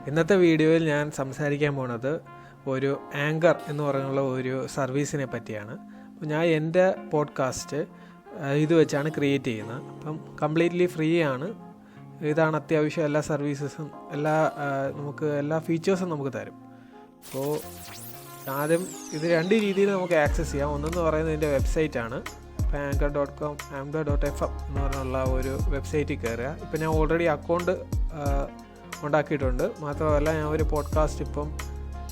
ഇന്നത്തെ വീഡിയോയിൽ ഞാൻ സംസാരിക്കാൻ പോണത് ഒരു ആങ്കർ എന്ന് പറയുന്ന ഒരു സർവീസിനെ പറ്റിയാണ്. അപ്പോൾ ഞാൻ എൻ്റെ പോഡ്കാസ്റ്റ് ഇത് വെച്ചാണ് ക്രിയേറ്റ് ചെയ്യുന്നത്. അപ്പം കംപ്ലീറ്റ്ലി ഫ്രീ ആണ്. ഇതാണ് അത്യാവശ്യം എല്ലാ സർവീസസും നമുക്ക് എല്ലാ ഫീച്ചേഴ്സും നമുക്ക് തരും. അപ്പോൾ ആദ്യം ഇത് രണ്ട് രീതിയിൽ നമുക്ക് ആക്സസ് ചെയ്യാം. ഒന്നെന്ന് പറയുന്നത് ഇതിൻ്റെ വെബ്സൈറ്റാണ്. ഇപ്പോൾ Anchor.com Anchor.fm എന്ന് പറഞ്ഞുള്ള ഒരു വെബ്സൈറ്റിൽ കയറുക. ഇപ്പം ഞാൻ ഓൾറെഡി അക്കൗണ്ട് ഉണ്ടാക്കിയിട്ടുണ്ട്. മാത്രമല്ല ഞാൻ ഒരു പോഡ്കാസ്റ്റ് ഇപ്പം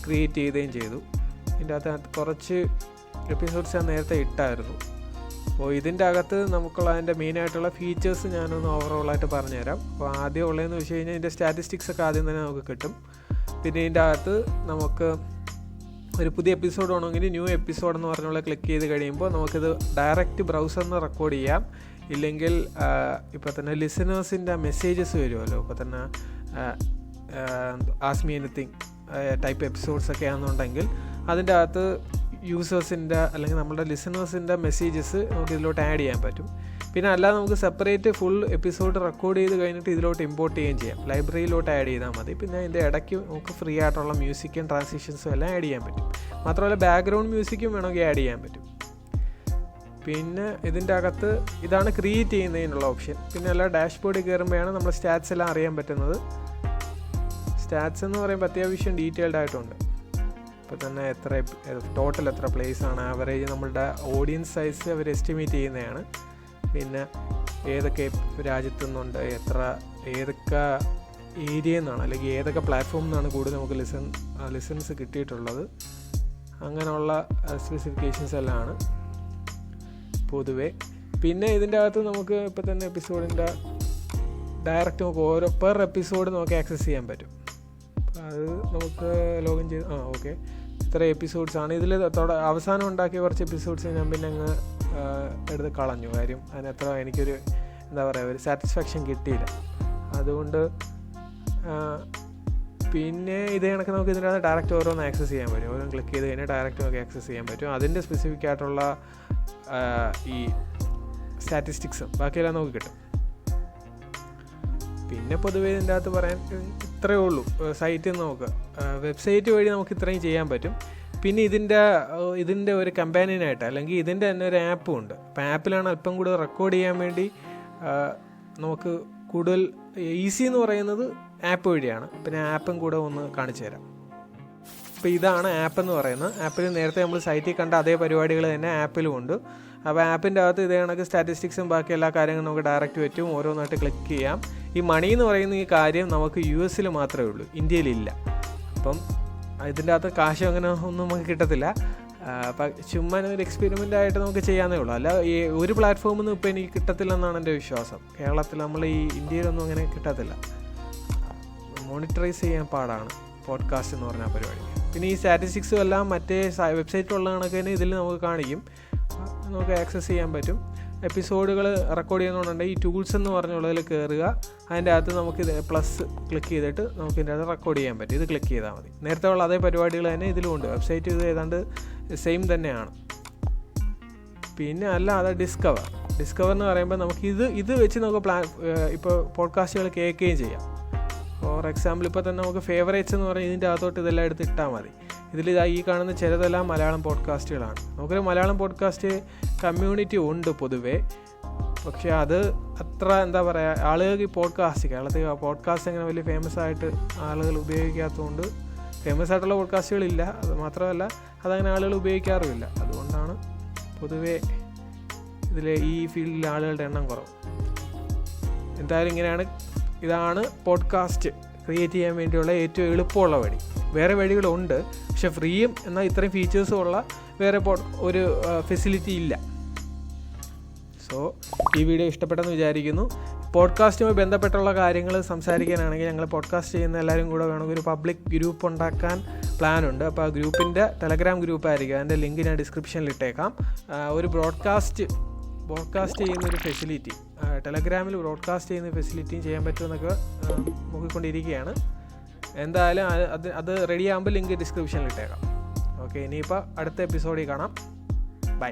ക്രിയേറ്റ് ചെയ്യുകയും ചെയ്തു. ഇതിൻ്റെ അകത്ത് കുറച്ച് എപ്പിസോഡ്സ് ഞാൻ നേരത്തെ ഇട്ടായിരുന്നു. അപ്പോൾ ഇതിൻ്റെ അകത്ത് നമുക്കുള്ള അതിൻ്റെ മെയിനായിട്ടുള്ള ഫീച്ചേഴ്സ് ഞാനൊന്ന് ഓവറോളായിട്ട് പറഞ്ഞുതരാം. അപ്പോൾ ആദ്യം ഉള്ളതെന്ന് വെച്ച് കഴിഞ്ഞാൽ ഇതിൻ്റെ സ്റ്റാറ്റിസ്റ്റിക്സ് ഒക്കെ ആദ്യം തന്നെ നമുക്ക് കിട്ടും. പിന്നെ ഇതിൻ്റെ അകത്ത് നമുക്ക് ഒരു പുതിയ എപ്പിസോഡ് വേണമെങ്കിൽ ന്യൂ എപ്പിസോഡ് എന്ന് പറഞ്ഞുള്ള ക്ലിക്ക് ചെയ്ത് കഴിയുമ്പോൾ നമുക്കിത് ഡയറക്റ്റ് ബ്രൗസറിൽ നിന്ന് റെക്കോർഡ് ചെയ്യാം. ഇല്ലെങ്കിൽ ഇപ്പോൾ തന്നെ ലിസണേഴ്സിൻ്റെ മെസ്സേജസ് വരുമല്ലോ. ഇപ്പോൾ തന്നെ ask me anything type episodes ഒക്കെ ആണെന്നുണ്ടെങ്കിൽ അതിൻ്റെ അകത്ത് യൂസേഴ്സിൻ്റെ അല്ലെങ്കിൽ നമ്മുടെ ലിസണേഴ്സിൻ്റെ മെസ്സേജസ് നമുക്ക് ഇതിലോട്ട് ആഡ് ചെയ്യാൻ പറ്റും. പിന്നെ അല്ലാതെ നമുക്ക് സെപ്പറേറ്റ് ഫുൾ എപ്പിസോഡ് റെക്കോർഡ് ചെയ്ത് കഴിഞ്ഞിട്ട് ഇതിലോട്ട് ഇമ്പോർട്ട് ചെയ്യുകയും ചെയ്യാം. ലൈബ്രറിയിലോട്ട് ആഡ് ചെയ്താൽ മതി. പിന്നെ ഇതിൻ്റെ ഇടയ്ക്ക് നമുക്ക് ഫ്രീ ആയിട്ടുള്ള മ്യൂസിക്കും ട്രാൻസിഷൻസും എല്ലാം ആഡ് ചെയ്യാൻ പറ്റും. മാത്രമല്ല ബാക്ക്ഗ്രൗണ്ട് മ്യൂസിക്കും വേണമെങ്കിൽ ആഡ് ചെയ്യാൻ പറ്റും. പിന്നെ ഇതിൻ്റെ അകത്ത് ഇതാണ് ക്രിയേറ്റ് ചെയ്യുന്നതിനുള്ള ഓപ്ഷൻ. പിന്നെ എല്ലാ ഡാഷ്ബോർഡിൽ കയറുമ്പോഴാണ് നമ്മൾ സ്റ്റാറ്റ്സ് എല്ലാം അറിയാൻ പറ്റുന്നത്. സ്റ്റാറ്റ്സ് എന്ന് പറയുമ്പോൾ അത്യാവശ്യം ഡീറ്റെയിൽഡ് ആയിട്ടുണ്ട്. ഇപ്പോൾ തന്നെ ടോട്ടൽ എത്ര പ്ലേസ് ആണ്, ആവറേജ് നമ്മളുടെ ഓഡിയൻസ് സൈസ് അവർ എസ്റ്റിമേറ്റ് ചെയ്യുന്നതാണ്. പിന്നെ ഏതൊക്കെ രാജ്യത്തു നിന്നുണ്ട്, ഏതൊക്കെ ഏരിയയിൽ നിന്നാണ് അല്ലെങ്കിൽ ഏതൊക്കെ പ്ലാറ്റ്ഫോമിൽ നിന്നാണ് കൂടുതൽ നമുക്ക് ലിസൺസ് കിട്ടിയിട്ടുള്ളത്, അങ്ങനെയുള്ള സ്പെസിഫിക്കേഷൻസ് എല്ലാം ആണ് പൊതുവേ. പിന്നെ ഇതിൻ്റെ അകത്ത് നമുക്ക് ഇപ്പോൾ തന്നെ എപ്പിസോഡിൻ്റെ ഡയറക്റ്റ് നമുക്ക് ഓരോ പെർ എപ്പിസോഡ് നമുക്ക് ആക്സസ് ചെയ്യാൻ പറ്റും. അത് നമുക്ക് ലോഗിൻ ചെയ്ത് ഓക്കെ ഇത്ര എപ്പിസോഡ്സാണ് ഇതിൽ അവസാനം ഉണ്ടാക്കിയ കുറച്ച് എപ്പിസോഡ്സ് ഞാൻ പിന്നെ അങ്ങ് എടുത്ത് കളഞ്ഞു. കാര്യം അതിനത്ര എനിക്കൊരു ഒരു സാറ്റിസ്ഫാക്ഷൻ കിട്ടിയില്ല. അതുകൊണ്ട് പിന്നെ ഇത് കണക്ക് നമുക്ക് ഇതിനകത്ത് ഡയറക്റ്റ് ഓരോന്ന് ആക്സസ് ചെയ്യാൻ പറ്റും. ഓരോന്ന് ക്ലിക്ക് ചെയ്ത് കഴിഞ്ഞാൽ ഡയറക്റ്റ് നമുക്ക് ആക്സസ് ചെയ്യാൻ പറ്റും. അതിൻ്റെ സ്പെസിഫിക് ആയിട്ടുള്ള ഈ സ്റ്റാറ്റിസ്റ്റിക്സും ബാക്കിയെല്ലാം നമുക്ക് കിട്ടും. പിന്നെ പൊതുവേ ഇതിൻ്റെ അകത്ത് പറയാൻ ഇത്രയേ ഉള്ളൂ. സൈറ്റിൽ നമുക്ക് വെബ്സൈറ്റ് വഴി നമുക്ക് ഇത്രയും ചെയ്യാൻ പറ്റും. പിന്നെ ഇതിൻ്റെ ഒരു കമ്പാനിയനായിട്ട് അല്ലെങ്കിൽ ഇതിൻ്റെ തന്നെ ഒരു ആപ്പും ഉണ്ട്. അപ്പോൾ ആപ്പിലാണ് അല്പം കൂടുതൽ റെക്കോർഡ് ചെയ്യാൻ വേണ്ടി നമുക്ക് കൂടുതൽ ഈസി എന്ന് പറയുന്നത് ആപ്പ് വഴിയാണ്. പിന്നെ ആപ്പും കൂടെ ഒന്ന് കാണിച്ചു തരാം. അപ്പോൾ ഇതാണ് ആപ്പ് എന്ന് പറയുന്നത്. ആപ്പിൽ നേരത്തെ നമ്മൾ സൈറ്റിൽ കണ്ട അതേ പരിപാടികൾ തന്നെ ആപ്പിലും ഉണ്ട്. അപ്പോൾ ആപ്പിൻ്റെ അകത്ത് ഇതേ കണക്ക് സ്റ്റാറ്റിസ്റ്റിക്സും ബാക്കി എല്ലാ കാര്യങ്ങളും നമുക്ക് ഡയറക്റ്റ് പറ്റും. ഓരോന്നായിട്ട് ക്ലിക്ക് ചെയ്യാം. ഈ മണി എന്ന് പറയുന്ന ഈ കാര്യം നമുക്ക് US മാത്രമേ ഉള്ളൂ, ഇന്ത്യയിലില്ല. അപ്പം ഇതിൻ്റെ അകത്ത് കാശ് അങ്ങനെ ഒന്നും നമുക്ക് കിട്ടത്തില്ല. അപ്പം ചുമ്മാ ഒരു എക്സ്പെരിമെൻ്റ് ആയിട്ട് നമുക്ക് ചെയ്യാനേ ഉള്ളൂ. അല്ല ഈ ഒരു പ്ലാറ്റ്ഫോമിൽ നിന്ന് ഇപ്പോൾ എനിക്ക് കിട്ടത്തില്ലെന്നാണ് എൻ്റെ വിശ്വാസം. കേരളത്തിൽ നമ്മൾ ഈ ഇന്ത്യയിലൊന്നും അങ്ങനെ കിട്ടത്തില്ല. മോണിറ്ററൈസ് ചെയ്യാൻ പാടാണ് പോഡ്കാസ്റ്റ് എന്ന് പറഞ്ഞ പരിപാടി. പിന്നെ ഈ സ്റ്റാറ്റിസ്റ്റിക്സും എല്ലാം മറ്റേ വെബ്സൈറ്റിലുള്ള കണക്ക് തന്നെ ഇതിൽ നമുക്ക് കാണിക്കും. നമുക്ക് ആക്സസ് ചെയ്യാൻ പറ്റും. എപ്പിസോഡുകൾ റെക്കോർഡ് ചെയ്യുന്നുണ്ടെങ്കിൽ ഈ ടൂൾസ് എന്ന് പറഞ്ഞുള്ളതിൽ കയറുക. അതിൻ്റെ അകത്ത് നമുക്ക് പ്ലസ് ക്ലിക്ക് ചെയ്തിട്ട് നമുക്ക് ഇതിൻ്റെ അകത്ത് റെക്കോർഡ് ചെയ്യാൻ പറ്റും. ഇത് ക്ലിക്ക് ചെയ്താൽ മതി. നേരത്തെ ഉള്ള അതേ പരിപാടികൾ തന്നെ ഇതിലുമുണ്ട്. വെബ്സൈറ്റ് ഇത് ഏതാണ്ട് സെയിം തന്നെയാണ്. പിന്നെ അല്ലാതെ ഡിസ്കവർ എന്ന് പറയുമ്പോൾ നമുക്ക് ഇത് വെച്ച് നമുക്ക് ഇപ്പോൾ പോഡ്കാസ്റ്റുകൾ കേൾക്കുകയും ചെയ്യാം. ഫോർ എക്സാമ്പിൾ ഇപ്പോൾ തന്നെ നമുക്ക് ഫേവറേറ്റ്സ് എന്ന് പറഞ്ഞാൽ ഇതിൻ്റെ അകത്തോട്ട് ഇതെല്ലാം എടുത്ത് ഇട്ടാൽ മതി. ഈ കാണുന്ന ചിലതെല്ലാം മലയാളം പോഡ്കാസ്റ്റുകളാണ്. നമുക്കൊരു മലയാളം പോഡ്കാസ്റ്റ് കമ്മ്യൂണിറ്റി ഉണ്ട് പൊതുവേ. പക്ഷേ അത് അത്ര ആളുകൾക്ക് ഈ കേരളത്തിൽ പോഡ്കാസ്റ്റ് അങ്ങനെ വലിയ ഫേമസ് ആയിട്ട് ആളുകൾ ഉപയോഗിക്കാത്തതുകൊണ്ട് ഫേമസ് ആയിട്ടുള്ള പോഡ്കാസ്റ്റുകളില്ല. അത് മാത്രമല്ല അതങ്ങനെ ആളുകൾ ഉപയോഗിക്കാറുമില്ല. അതുകൊണ്ടാണ് പൊതുവേ ഈ ഫീൽഡിലെ ആളുകളുടെ എണ്ണം കുറവ്. എന്തായാലും ഇതാണ് പോഡ്കാസ്റ്റ് ക്രിയേറ്റ് ചെയ്യാൻ വേണ്ടിയുള്ള ഏറ്റവും എളുപ്പമുള്ള വഴി. വേറെ വഴികളുണ്ട്, പക്ഷെ ഫ്രീയും എന്നാൽ ഇത്രയും ഫീച്ചേഴ്സും ഉള്ള വേറെ ഒരു ഫെസിലിറ്റി ഇല്ല. സോ ഈ വീഡിയോ ഇഷ്ടപ്പെട്ടെന്ന് വിചാരിക്കുന്നു. പോഡ്കാസ്റ്റുമായി ബന്ധപ്പെട്ടുള്ള കാര്യങ്ങൾ സംസാരിക്കാനാണെങ്കിൽ ഞങ്ങൾ പോഡ്കാസ്റ്റ് ചെയ്യുന്ന എല്ലാവരും കൂടെ വേണമെങ്കിൽ ഒരു പബ്ലിക് ഗ്രൂപ്പ് ഉണ്ടാക്കാൻ പ്ലാനുണ്ട്. അപ്പോൾ ആ ഗ്രൂപ്പിൻ്റെ ടെലഗ്രാം ഗ്രൂപ്പായിരിക്കും. അതിൻ്റെ ലിങ്ക് ഞാൻ ഡിസ്ക്രിപ്ഷനിൽ ഇട്ടേക്കാം. ഒരു ബ്രോഡ്കാസ്റ്റ് ചെയ്യുന്നൊരു ഫെസിലിറ്റി ടെലഗ്രാമിൽ ബ്രോഡ്കാസ്റ്റ് ചെയ്യുന്ന ഫെസിലിറ്റിയും ചെയ്യാൻ പറ്റുമെന്നൊക്കെ നോക്കിക്കൊണ്ടിരിക്കുകയാണ്. എന്തായാലും അത് റെഡി ആകുമ്പോൾ ലിങ്ക് ഡിസ്ക്രിപ്ഷനിൽ ഇട്ടേക്കാം. ഓക്കെ, ഇനിയിപ്പോൾ അടുത്ത എപ്പിസോഡിൽ കാണാം. ബൈ.